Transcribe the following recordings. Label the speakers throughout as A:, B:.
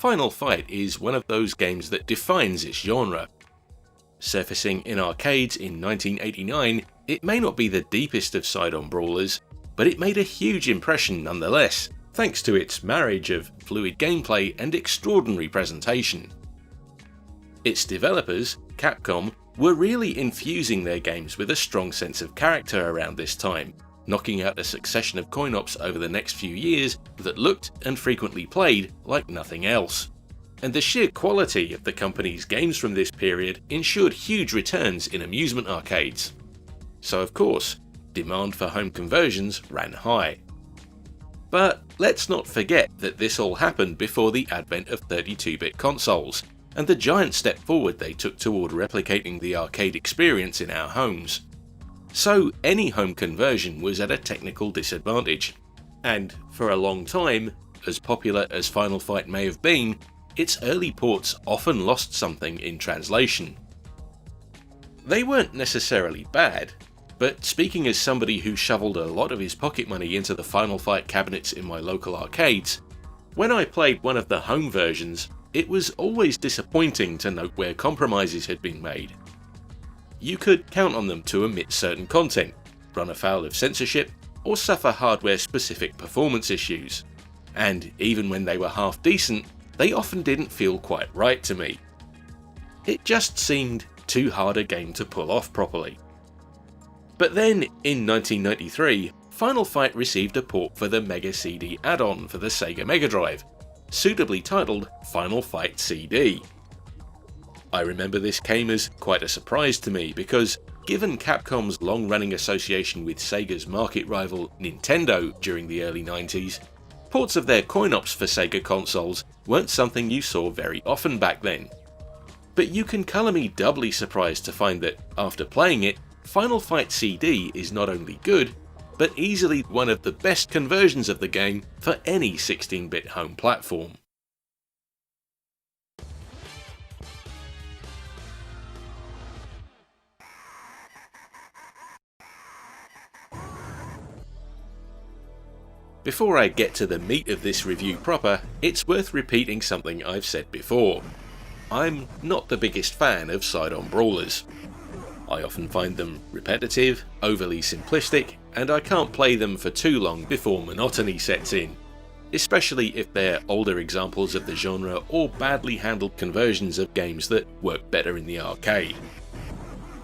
A: Final Fight is one of those games that defines its genre. Surfacing in arcades in 1989, it may not be the deepest of side-on brawlers, but it made a huge impression nonetheless, thanks to its marriage of fluid gameplay and extraordinary presentation. Its developers, Capcom, were really infusing their games with a strong sense of character around this time, knocking out a succession of coin-ops over the next few years that looked and frequently played like nothing else. And the sheer quality of the company's games from this period ensured huge returns in amusement arcades. So of course, demand for home conversions ran high. But let's not forget that this all happened before the advent of 32-bit consoles, and the giant step forward they took toward replicating the arcade experience in our homes. So any home conversion was at a technical disadvantage, and for a long time, as popular as Final Fight may have been, its early ports often lost something in translation. They weren't necessarily bad, but speaking as somebody who shoveled a lot of his pocket money into the Final Fight cabinets in my local arcades, when I played one of the home versions, it was always disappointing to note where compromises had been made. You could count on them to omit certain content, run afoul of censorship, or suffer hardware-specific performance issues. And even when they were half decent, they often didn't feel quite right to me. It just seemed too hard a game to pull off properly. But then, in 1993, Final Fight received a port for the Mega CD add-on for the Sega Megadrive, suitably titled Final Fight CD. I remember this came as quite a surprise to me because, given Capcom's long-running association with Sega's market rival Nintendo during the early 90s, ports of their coin-ops for Sega consoles weren't something you saw very often back then. But you can colour me doubly surprised to find that, after playing it, Final Fight CD is not only good, but easily one of the best conversions of the game for any 16-bit home platform. Before I get to the meat of this review proper, it's worth repeating something I've said before. I'm not the biggest fan of side-on brawlers. I often find them repetitive, overly simplistic, and I can't play them for too long before monotony sets in, especially if they're older examples of the genre or badly handled conversions of games that work better in the arcade.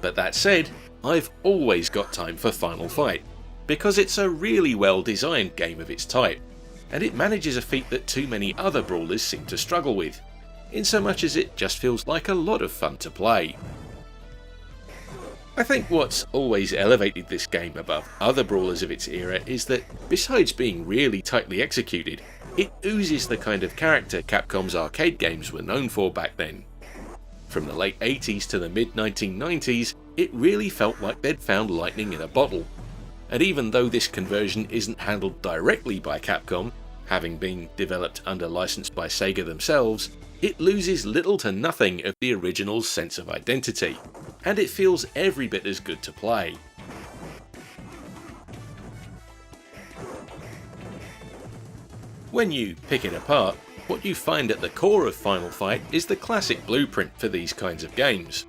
A: But that said, I've always got time for Final Fight, because it's a really well designed game of its type, and it manages a feat that too many other brawlers seem to struggle with, in so much as it just feels like a lot of fun to play. I think what's always elevated this game above other brawlers of its era is that, besides being really tightly executed, it oozes the kind of character Capcom's arcade games were known for back then. From the late 80s to the mid 1990s, it really felt like they'd found lightning in a bottle. And even though this conversion isn't handled directly by Capcom, having been developed under license by Sega themselves, it loses little to nothing of the original's sense of identity, and it feels every bit as good to play. When you pick it apart, what you find at the core of Final Fight is the classic blueprint for these kinds of games.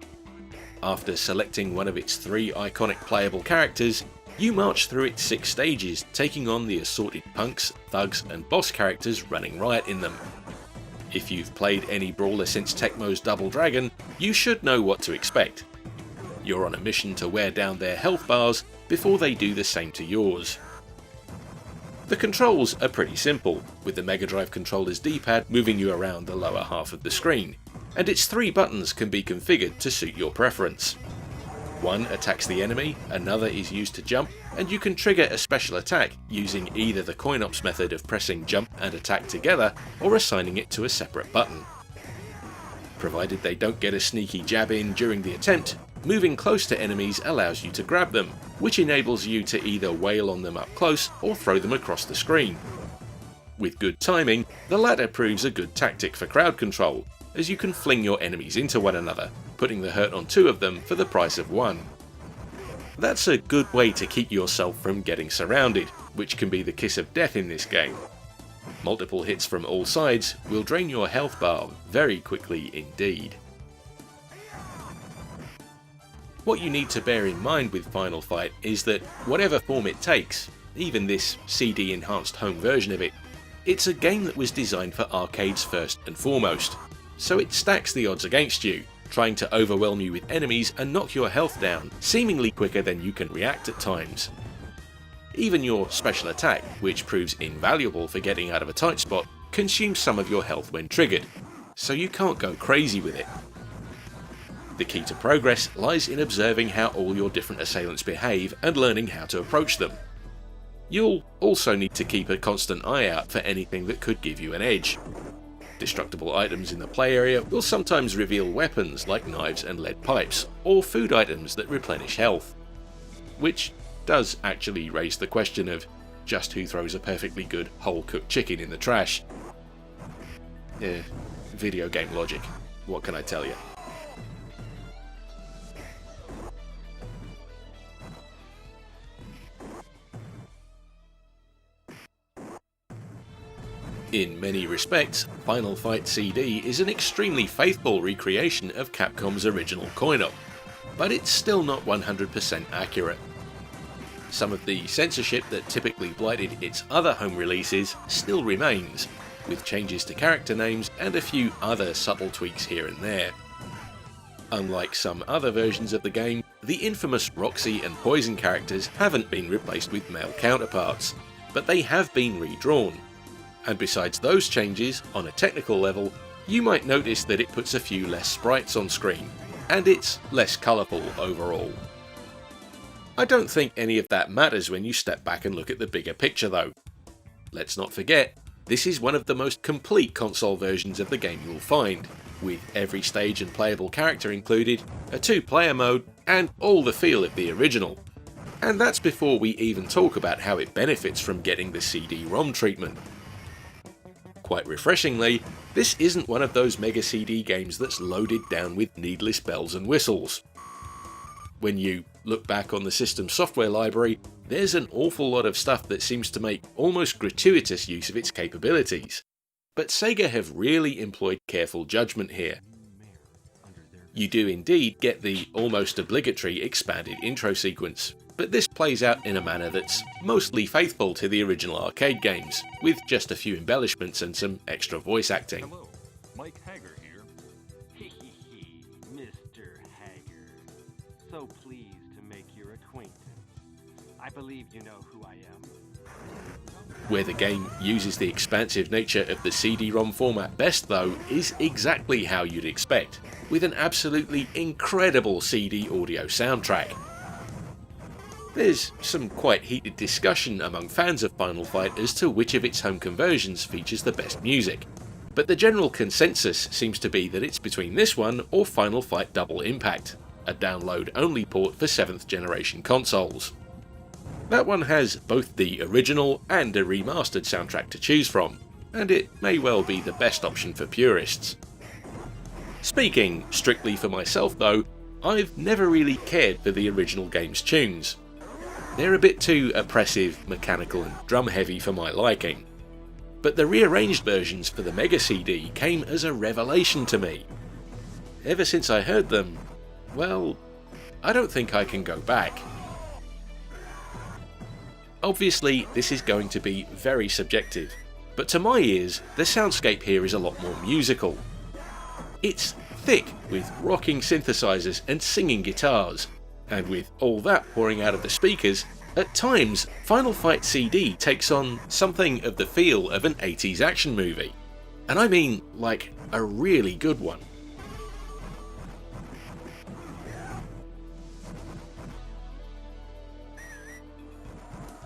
A: After selecting one of its 3 iconic playable characters, you march through its 6 stages, taking on the assorted punks, thugs and boss characters running riot in them. If you've played any brawler since Tecmo's Double Dragon, you should know what to expect. You're on a mission to wear down their health bars before they do the same to yours. The controls are pretty simple, with the Megadrive controller's D-pad moving you around the lower half of the screen, and its 3 buttons can be configured to suit your preference. One attacks the enemy, another is used to jump, and you can trigger a special attack using either the coin-ops method of pressing jump and attack together or assigning it to a separate button. Provided they don't get a sneaky jab in during the attempt, moving close to enemies allows you to grab them, which enables you to either wail on them up close or throw them across the screen. With good timing, the latter proves a good tactic for crowd control, as you can fling your enemies into one another, putting the hurt on 2 of them for the price of 1. That's a good way to keep yourself from getting surrounded, which can be the kiss of death in this game. multiple hits from all sides will drain your health bar very quickly indeed. What you need to bear in mind with Final Fight is that whatever form it takes, even this CD enhanced home version of it, it's a game that was designed for arcades first and foremost, so it stacks the odds against you, trying to overwhelm you with enemies and knock your health down seemingly quicker than you can react at times. Even your special attack, which proves invaluable for getting out of a tight spot, consumes some of your health when triggered, so you can't go crazy with it. The key to progress lies in observing how all your different assailants behave and learning how to approach them. You'll also need to keep a constant eye out for anything that could give you an edge. Destructible items in the play area will sometimes reveal weapons like knives and lead pipes, or food items that replenish health. Which does actually raise the question of just who throws a perfectly good whole-cooked chicken in the trash. Video game logic, what can I tell you? In many respects, Final Fight CD is an extremely faithful recreation of Capcom's original coin-op, but it's still not 100% accurate. Some of the censorship that typically blighted its other home releases still remains, with changes to character names and a few other subtle tweaks here and there. Unlike some other versions of the game, the infamous Roxy and Poison characters haven't been replaced with male counterparts, but they have been redrawn. And besides those changes, on a technical level, you might notice that it puts a few less sprites on screen, and it's less colourful overall. I don't think any of that matters when you step back and look at the bigger picture though. Let's not forget, this is one of the most complete console versions of the game you'll find, with every stage and playable character included, a 2-player mode, and all the feel of the original. And that's before we even talk about how it benefits from getting the CD-ROM treatment. Quite refreshingly, this isn't one of those Mega CD games that's loaded down with needless bells and whistles. When you look back on the system's software library, there's an awful lot of stuff that seems to make almost gratuitous use of its capabilities. But Sega have really employed careful judgment here. You do indeed get the almost obligatory expanded intro sequence, but this plays out in a manner that's mostly faithful to the original arcade games, with just a few embellishments and some extra voice acting.
B: Hello, Mike Hagger here. Hee Mr. Hagger. So pleased to make your acquaintance. I believe you know who I am.
A: Where the game uses the expansive nature of the CD-ROM format best though, is exactly how you'd expect, with an absolutely incredible CD audio soundtrack. There's some quite heated discussion among fans of Final Fight as to which of its home conversions features the best music, but the general consensus seems to be that it's between this one or Final Fight Double Impact, a download-only port for 7th generation consoles. That one has both the original and a remastered soundtrack to choose from, and it may well be the best option for purists. Speaking strictly for myself though, I've never really cared for the original game's tunes. They're a bit too oppressive, mechanical and drum heavy for my liking. But the rearranged versions for the Mega CD came as a revelation to me. Ever since I heard them, well, I don't think I can go back. Obviously, this is going to be very subjective, but to my ears, the soundscape here is a lot more musical. It's thick with rocking synthesizers and singing guitars, and with all that pouring out of the speakers, at times Final Fight CD takes on something of the feel of an 80s action movie. And I mean like a really good one.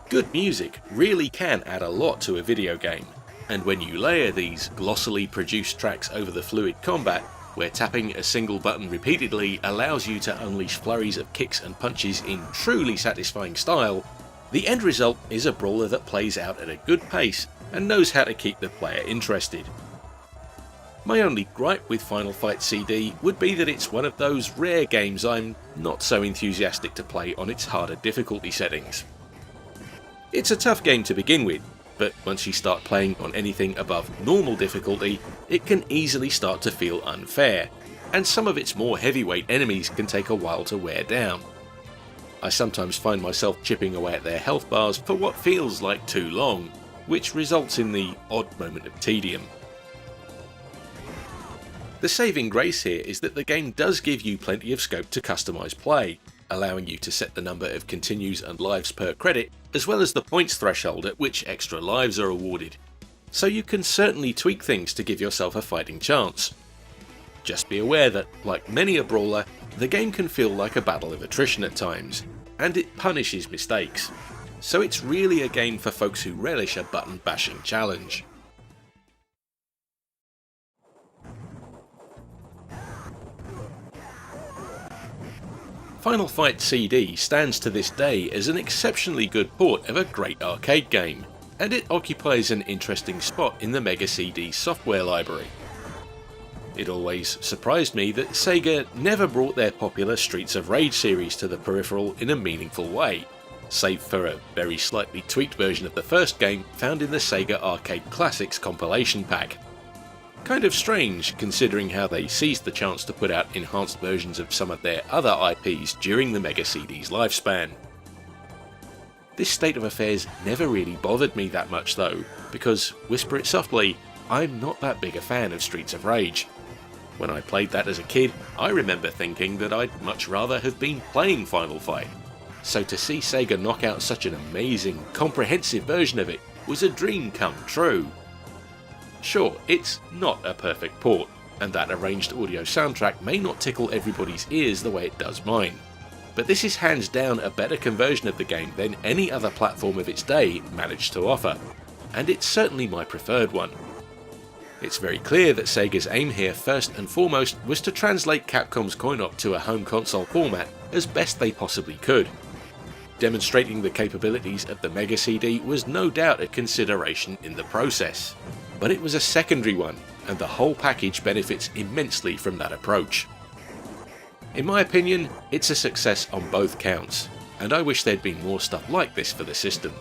A: Good music really can add a lot to a video game, and when you layer these glossily produced tracks over the fluid combat, where tapping a single button repeatedly allows you to unleash flurries of kicks and punches in truly satisfying style, the end result is a brawler that plays out at a good pace and knows how to keep the player interested. My only gripe with Final Fight CD would be that it's one of those rare games I'm not so enthusiastic to play on its harder difficulty settings. It's a tough game to begin with, but once you start playing on anything above normal difficulty, it can easily start to feel unfair, and some of its more heavyweight enemies can take a while to wear down. I sometimes find myself chipping away at their health bars for what feels like too long, which results in the odd moment of tedium. The saving grace here is that the game does give you plenty of scope to customise play, allowing you to set the number of continues and lives per credit, as well as the points threshold at which extra lives are awarded, so you can certainly tweak things to give yourself a fighting chance. Just be aware that, like many a brawler, the game can feel like a battle of attrition at times, and it punishes mistakes, so it's really a game for folks who relish a button bashing challenge. Final Fight CD stands to this day as an exceptionally good port of a great arcade game, and it occupies an interesting spot in the Mega CD software library. It always surprised me that Sega never brought their popular Streets of Rage series to the peripheral in a meaningful way, save for a very slightly tweaked version of the first game found in the Sega Arcade Classics compilation pack. Kind of strange considering how they seized the chance to put out enhanced versions of some of their other IPs during the Mega CD's lifespan. This state of affairs never really bothered me that much though, because, whisper it softly, I'm not that big a fan of Streets of Rage. When I played that as a kid, I remember thinking that I'd much rather have been playing Final Fight, so to see Sega knock out such an amazing, comprehensive version of it was a dream come true. Sure, it's not a perfect port, and that arranged audio soundtrack may not tickle everybody's ears the way it does mine, but this is hands down a better conversion of the game than any other platform of its day managed to offer, and it's certainly my preferred one. It's very clear that Sega's aim here first and foremost was to translate Capcom's coin-op to a home console format as best they possibly could. Demonstrating the capabilities of the Mega CD was no doubt a consideration in the process, but it was a secondary one, and the whole package benefits immensely from that approach. In my opinion, it's a success on both counts, and I wish there'd been more stuff like this for the system.